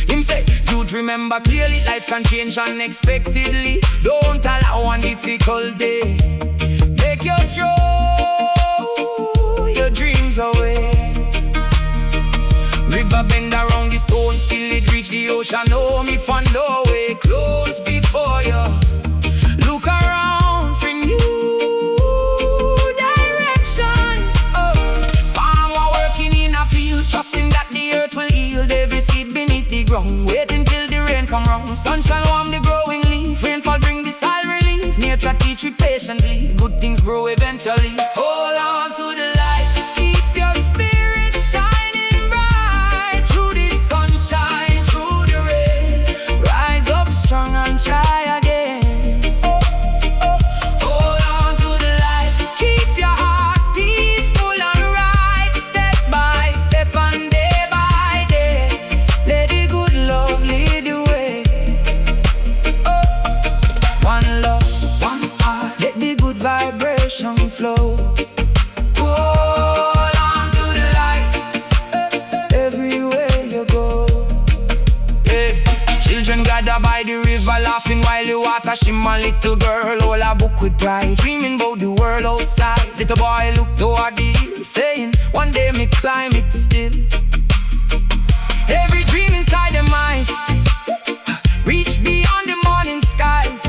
Him say, you'd remember clearly, life can change unexpectedly. Don't allow one difficult day make you throw your dreams away. River bend around the stone, still it reach the ocean. Oh, me find no way close before you. Look around for new direction. Oh, farmer working in a field, trusting that the earth will yield every seed beneath the ground. Waiting till the rain come round. Sunshine warm the growing leaf, rainfall bring the soil relief. Nature teach we patiently, good things grow eventually. Oh, the water shimmer, little girl hold a book with pride, dreaming about the world outside. Little boy look toward the hill, saying, one day me climb it still. Every dream inside them eyes reach beyond the morning skies.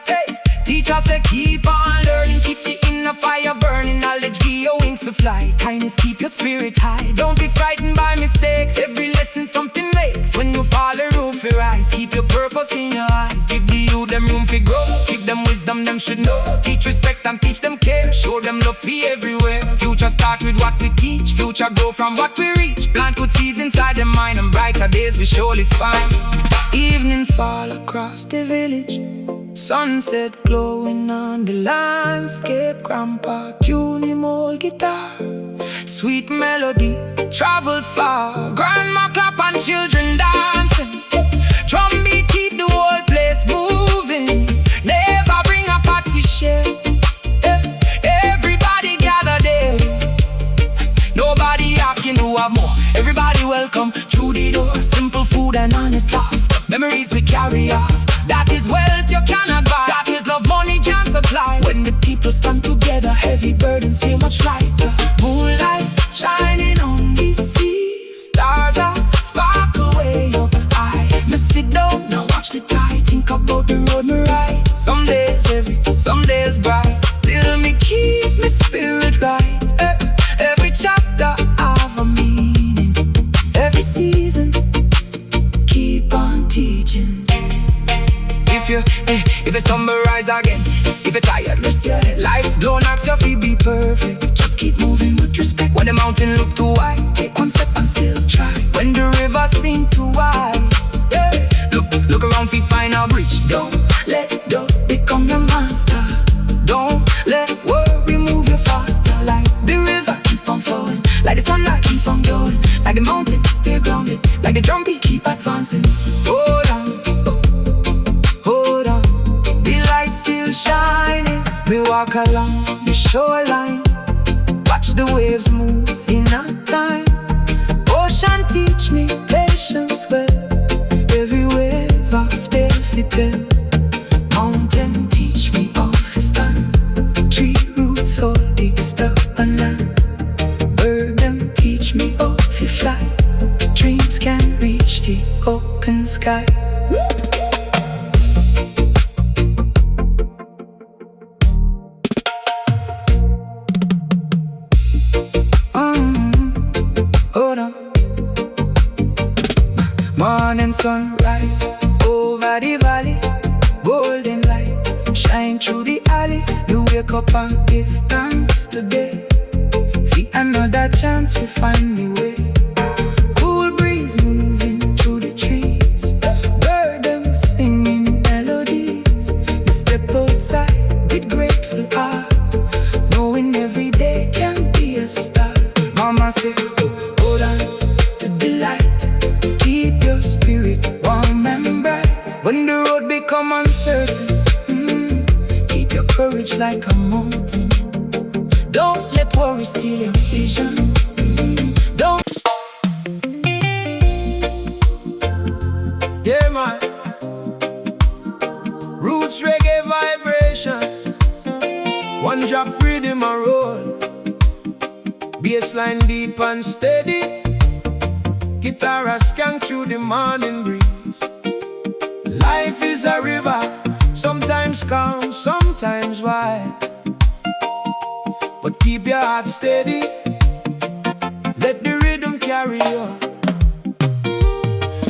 Hey, teacher say keep on learning, keep the inner fire burning. Knowledge give your wings to fly, kindness keep your spirit high. Don't be frightened by mistakes, every lesson something makes. When you fall the roof you rise, keep your purpose in your eyes. Give the youth them room for grow, give them wisdom them should know. Teach respect and teach them care, show them love for everywhere. Future start with what we teach, future grow from what we reach. Plant good seeds inside the mind and brighter days we surely find. Evening fall across the village, sunset glowing on the landscape. Grandpa tune him old guitar, sweet melody travel far. Grandma clap and children dancing, drumbeat keep the whole place moving. Never bring a pot for share, everybody gather there. Nobody asking who have more, everybody welcome through the door. Simple food and honest laugh, memories we carry off. That is wealth you cannot buy, that is love money can't supply. When the people stand together, heavy burdens feel much lighter. Moonlight shining on the sea, stars are sparkle way up high. Me sit down now watch the tide, think about the road me ride. Some days heavy, some days bright, still me keep my spirit right. Every chapter have a meaning, every season keep on teaching. If you stumble, rise again. If you're tired, rest your head. Life don't ask you to be perfect, just keep moving with respect. When the mountain look too high, take one step and still try. When the river seem too wide, look around fi find a bridge. Don't let doubt become your master, don't let worry move you faster. Like the river keep on flowing, like the sunlight keep on glowing, like the mountain stay grounded, like the drum beat keep advancing. Hold on, hold on, the light still shining. We walk along the shoreline, watch the waves move in our time. Ocean teach me patience well, every wave of death it tell. Mountain teach me of his stand, tree roots hold the stubborn land. Bird them teach me of the fly, dreams can reach the open sky. Hold on. Morning sunrise over the valley, golden light shine through the alley. You wake up and give thanks today, for another chance to find me way. Cool breeze moving through the trees, bird them singing melodies. We step outside with grateful heart, knowing every day can be a start. Mama said, hold on to the light, keep your spirit warm and bright. When the road become uncertain, keep your courage like a mountain. Don't let worry steal your vision. Don't. Yeah man, roots reggae vibration, one drop rhythm and roll. Bassline deep and steady, guitar a skank through the morning breeze. Life is a river, sometimes calm, sometimes wide. But keep your heart steady, let the rhythm carry you.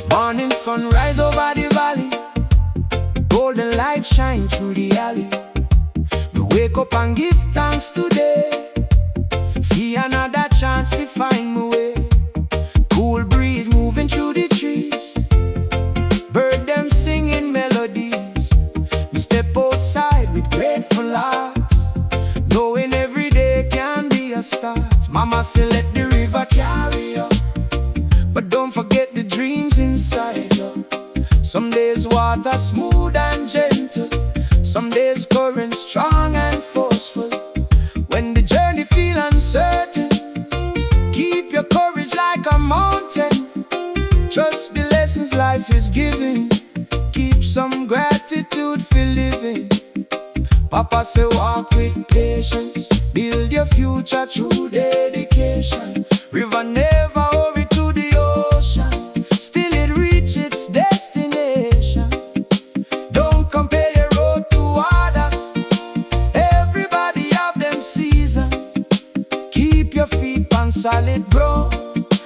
Morning sunrise over the valley, golden light shine through the alley. We wake up and give thanks today, for another chance to find my way. Cool breeze moving through the trees, bird them singing melodies. We step outside with grateful hearts, knowing every day can be a start. Mama say let the river carry you, but don't forget the dreams inside you. Some days water smooth and gentle, some days current strong and forceful. When the journey feel uncertain, keep your courage like a mountain. Trust the lessons life is giving, keep some gratitude, feel Papa say walk with patience, build your future through dedication. River never hurry to the ocean, still it reach its destination. Don't compare your road to others, everybody have them seasons. Keep your feet on solid ground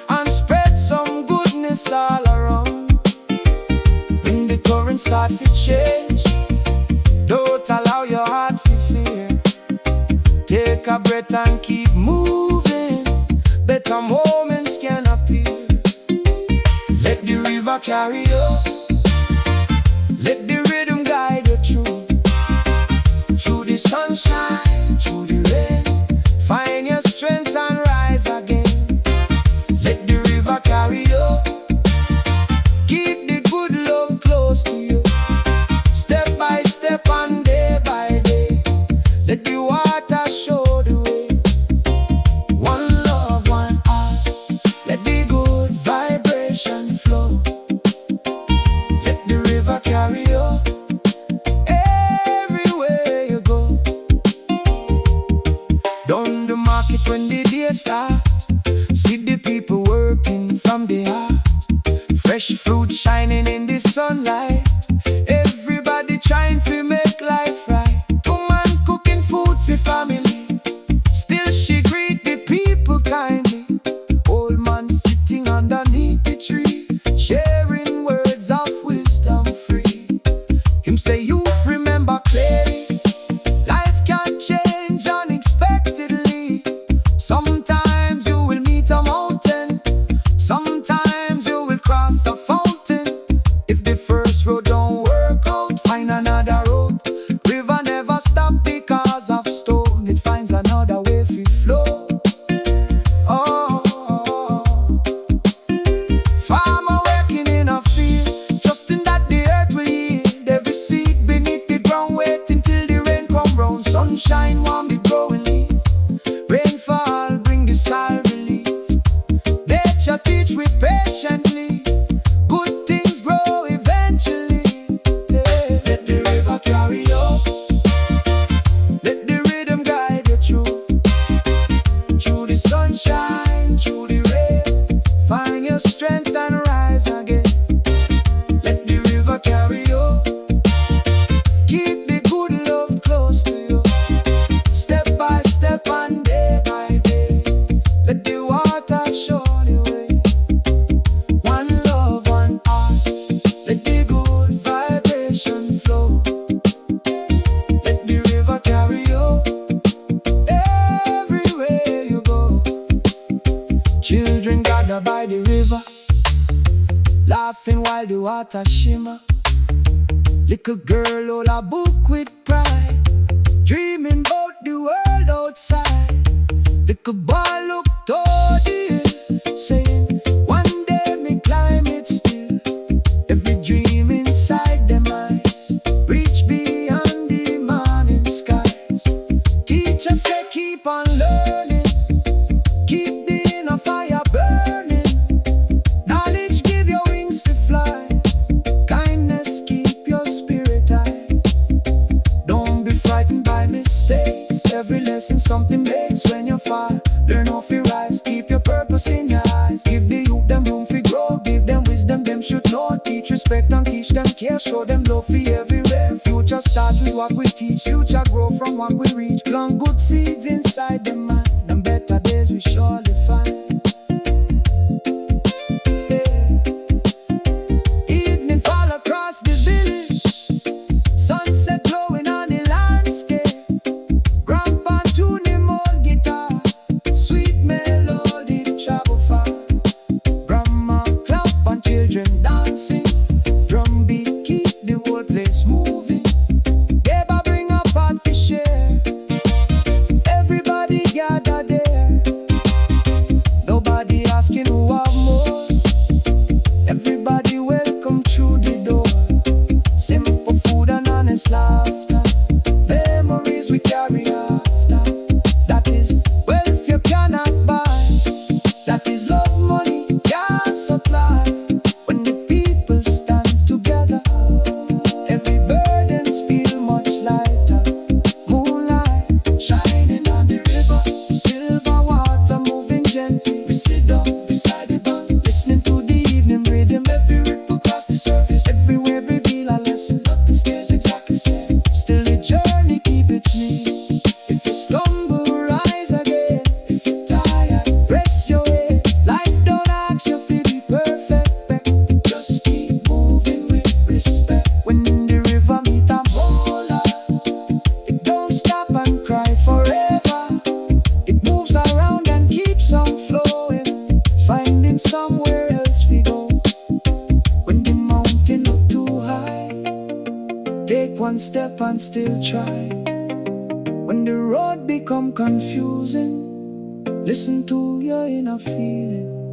and spread some goodness all around. When the current start to change, don't allow your heart to fear. Take a breath and keep moving, better moments can appear. Let the river carry you, let the rhythm guide you through the sunshine, through the rain. Find your strength and rise again. Let the river carry you, keep the good love close to you. Step by step and day by day, let the water show the way. One love, one heart, let the good vibration flow. Let the river carry you everywhere you go. Down the market when the day start, see the people working from the heart. Fresh fruit shining in the sunlight, everybody trying to make life right. Woman cooking food for family, still she greet the people kindly. Old man sitting underneath the tree, sharing words of wisdom free. Him say youth remember clearly, life can change unexpectedly. Sometimes you will meet a mountain, sometimes you will cross a fountain. If the first road don't work out, find another road. River never stop because of stone, it finds another way to flow. Oh, farmer working in a field, trusting that the earth will yield. Every seed beneath the ground, waiting till the rain come round. Sunshine warm the growing leaf, rainfall bring the soil relief. Nature teach we patiently, good things grow eventually. Yeah. Let the river carry you, let the rhythm guide you through the sunshine, through the rain. Find your strength and rise again. Let the river carry you, keep the good love close to you. Step by step and day by day, let the water show the way. One love, one heart, let the good vibration flow. Let the river carry you everywhere you go. Children gather by the river, laughing while the water shimmer. Little girl hold a book with pride, dreaming about the world outside. Little boy look toward the hill, saying, one day me climb it still. Every dream inside them eyes reach beyond the morning skies. Teacher say keep on learning, keep the inner fire burning. Knowledge give you wings to fly, kindness keep your spirit high. Don't be frightened by mistakes, every lesson something makes when you fall. Learn how to rise, keep your purpose in your eyes. Give the youth them room to grow, give them wisdom them should know. Teach respect and teach them care, show them love for everywhere. Future start with what we teach, future grow from what we reach. Plant good seeds inside the mind, and better days we surely find. Yeah. Evening fall across the village, sunset glowing on the landscape. Grandpa tuning old guitar, sweet melody travel far. Grandma clap and children dancing, drum beat keep the whole place moving. Neighbor bring a pot to share, everybody gather and still try. When the road become confusing, listen to your inner feeling.